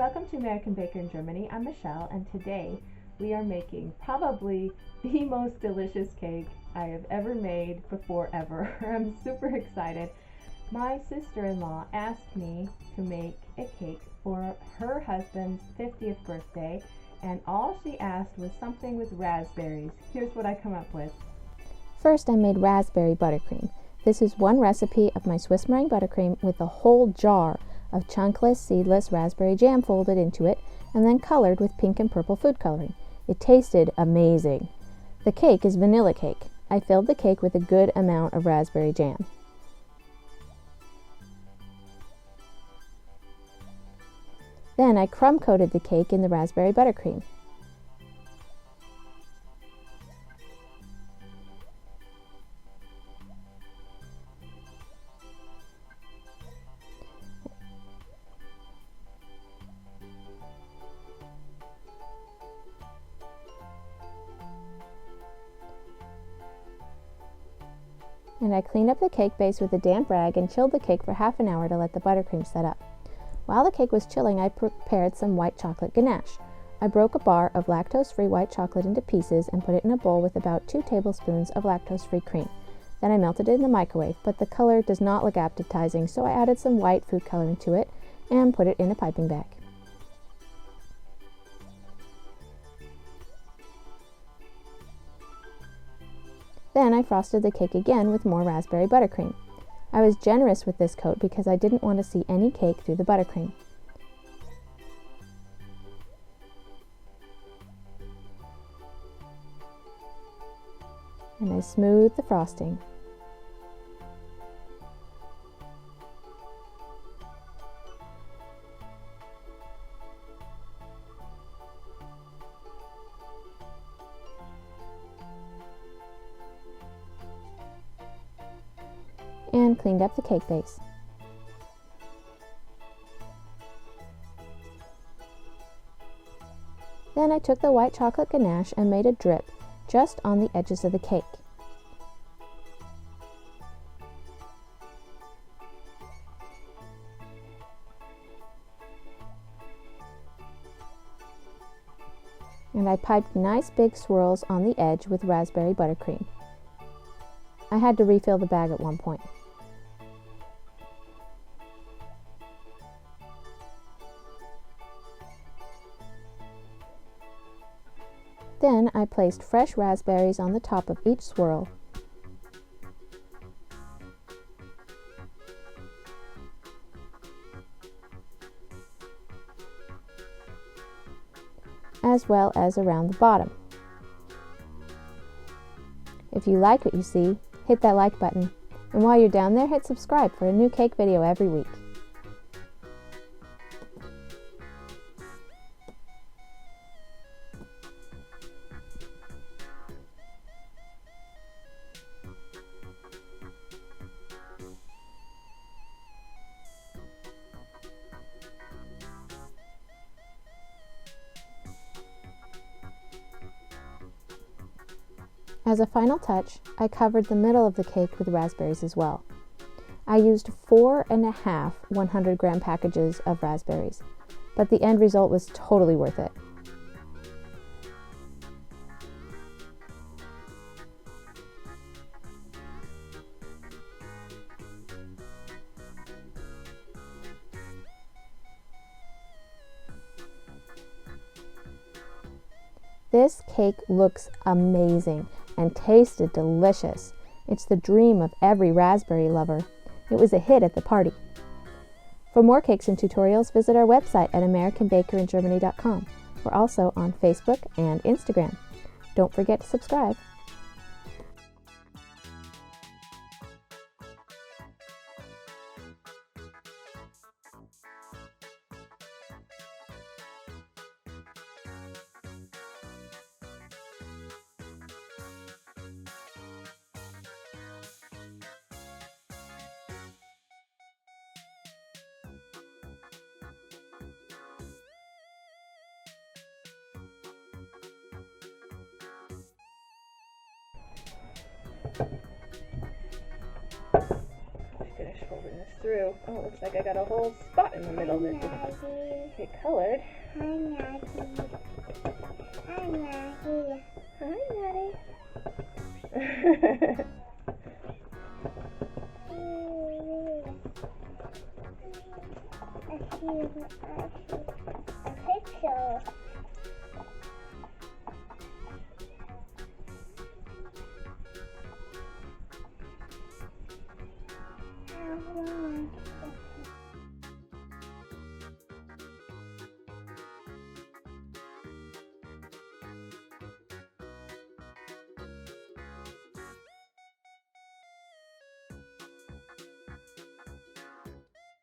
Welcome to American Baker in Germany. I'm Michelle, and today we are making probably the most delicious cake I have ever made before ever. I'm super excited. My sister-in-law asked me to make a cake for her husband's 50th birthday, and all she asked was something with raspberries. Here's what I come up with. First, I made raspberry buttercream. This is one recipe of my Swiss meringue buttercream with a whole jar of chunkless, seedless raspberry jam folded into it and then colored with pink and purple food coloring. It tasted amazing. The cake is vanilla cake. I filled the cake with a good amount of raspberry jam. Then I crumb coated the cake in the raspberry buttercream. And I cleaned up the cake base with a damp rag and chilled the cake for half an hour to let the buttercream set up. While the cake was chilling, I prepared some white chocolate ganache. I broke a bar of lactose-free white chocolate into pieces and put it in a bowl with about 2 tablespoons of lactose-free cream. Then I melted it in the microwave, but the color does not look appetizing, so I added some white food coloring to it and put it in a piping bag. Then I frosted the cake again with more raspberry buttercream. I was generous with this coat because I didn't want to see any cake through the buttercream. And I smoothed the frosting. And cleaned up the cake base. Then I took the white chocolate ganache and made a drip just on the edges of the cake. And I piped nice big swirls on the edge with raspberry buttercream. I had to refill the bag at one point. Then I placed fresh raspberries on the top of each swirl. As well as around the bottom. If you like what you see, hit that like button. And while you're down there, hit subscribe for a new cake video every week. As a final touch, I covered the middle of the cake with raspberries as well. I used 4.5 100-gram packages of raspberries, but the end result was totally worth it. This cake looks amazing and tasted delicious. It's the dream of every raspberry lover. It was a hit at the party. For more cakes and tutorials, visit our website at AmericanBakerInGermany.com. We're also on Facebook and Instagram. Don't forget to subscribe. Finish folding this. through. Oh, it looks like I got a whole spot in the middle that just get colored. Hi, Natty. Hi, Natty. Hi, Natty. I see